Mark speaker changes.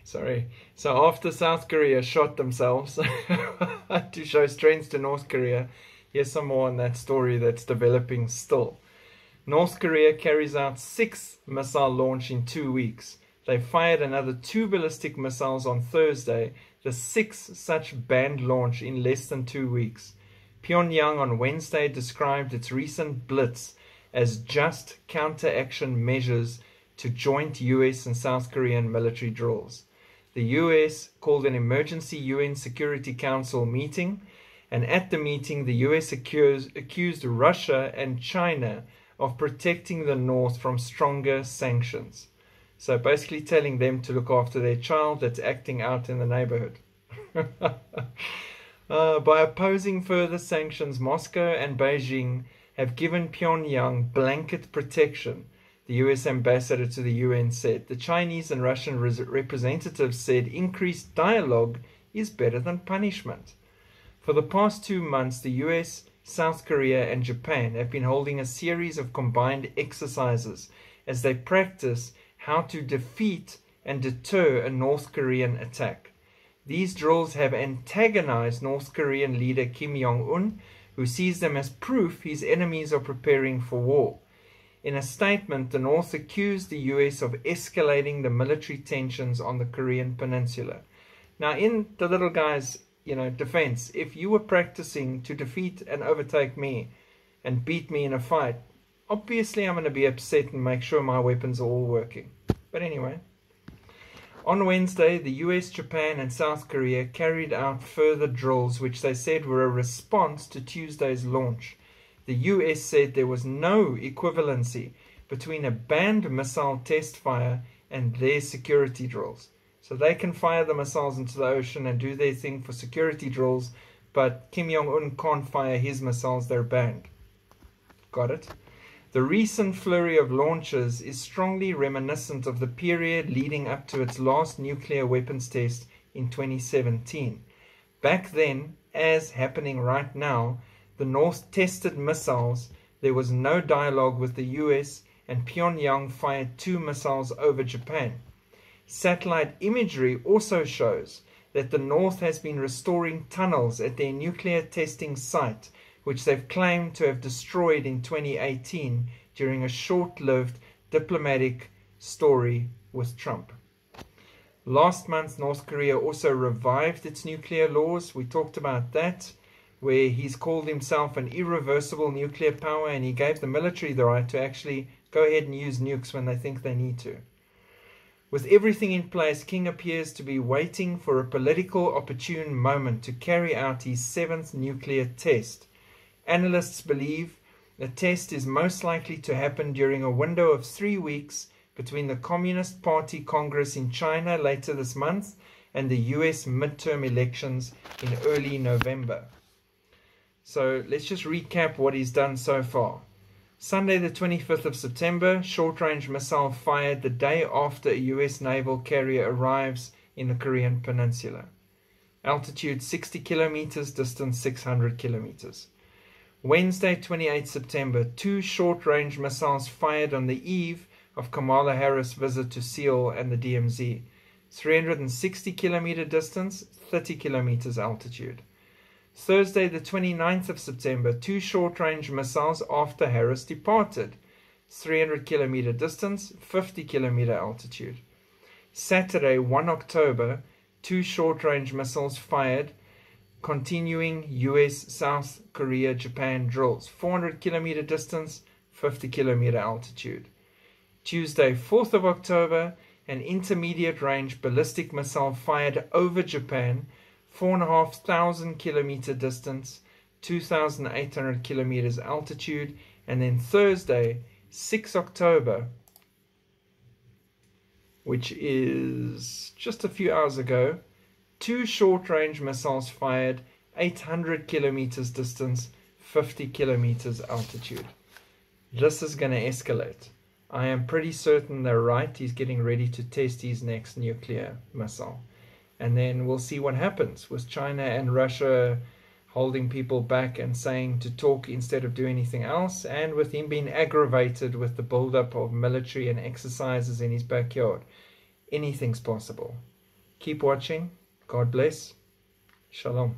Speaker 1: Sorry. So after South Korea shot themselves to show strength to North Korea, here's some more on that story that's developing still. North Korea carries out 6 missile launch in 2 weeks. They fired another 2 ballistic missiles on Thursday, the 6th such banned launch in less than 2 weeks. Pyongyang on Wednesday described its recent blitz as just counteraction measures to joint US and South Korean military drills. The US called an emergency UN Security Council meeting, and at the meeting the US accused Russia and China of protecting the North from stronger sanctions. So basically telling them to look after their child that's acting out in the neighborhood. By opposing further sanctions, Moscow and Beijing have given Pyongyang blanket protection, the US ambassador to the UN said. The Chinese and Russian representatives said increased dialogue is better than punishment. For the past 2 months, the US, South Korea, and Japan have been holding a series of combined exercises as they practice how to defeat and deter a North Korean attack. These drills have antagonized North Korean leader Kim Jong-un, who sees them as proof his enemies are preparing for war. In a statement, the North accused the US of escalating the military tensions on the Korean peninsula. Now, in the little guy's defense, if you were practicing to defeat and overtake me and beat me in a fight, obviously I'm going to be upset and make sure my weapons are all working. But anyway, on Wednesday, the US, Japan, and South Korea carried out further drills which they said were a response to Tuesday's launch. The US said there was no equivalency between a banned missile test fire and their security drills. So they can fire the missiles into the ocean and do their thing for security drills, but Kim Jong-un can't fire his missiles, they're banned. Got it? The recent flurry of launches is strongly reminiscent of the period leading up to its last nuclear weapons test in 2017. Back then, as happening right now, the North tested missiles, there was no dialogue with the US, and Pyongyang fired 2 missiles over Japan. Satellite imagery also shows that the North has been restoring tunnels at their nuclear testing site, which they've claimed to have destroyed in 2018 during a short-lived diplomatic story with Trump. Last month, North Korea also revived its nuclear laws. We talked about that, where he's called himself an irreversible nuclear power, and he gave the military the right to actually go ahead and use nukes when they think they need to. With everything in place, King appears to be waiting for a political opportune moment to carry out his 7th nuclear test. Analysts believe the test is most likely to happen during a window of 3 weeks between the Communist Party Congress in China later this month and the US midterm elections in early November. So let's just recap what he's done so far. Sunday the 25th of September, short-range missile fired the day after a US naval carrier arrives in the Korean peninsula. Altitude 60 kilometers, distance 600 kilometers. Wednesday 28th September, 2 short-range missiles fired on the eve of Kamala Harris' visit to Seoul and the DMZ. 360 kilometer distance, 30 kilometers altitude. Thursday the 29th of September, 2 short-range missiles after Harris departed. 300 kilometer distance, 50 kilometer altitude. Saturday 1 October, 2 short-range missiles fired, continuing US, South Korea, Japan drills. 400 kilometer distance, 50 kilometer altitude. Tuesday 4th of October, an intermediate range ballistic missile fired over Japan, 4,500 kilometer distance, 2,800 kilometers altitude. And then Thursday 6 October, which is just a few hours ago, 2 short-range missiles fired, 800 kilometers distance, 50 kilometers altitude. This is going to escalate. I am pretty certain they're right. He's getting ready to test his next nuclear missile. And then we'll see what happens with China and Russia holding people back and saying to talk instead of do anything else, and with him being aggravated with the buildup of military and exercises in his backyard. anything's possible. Keep watching. God bless. Shalom.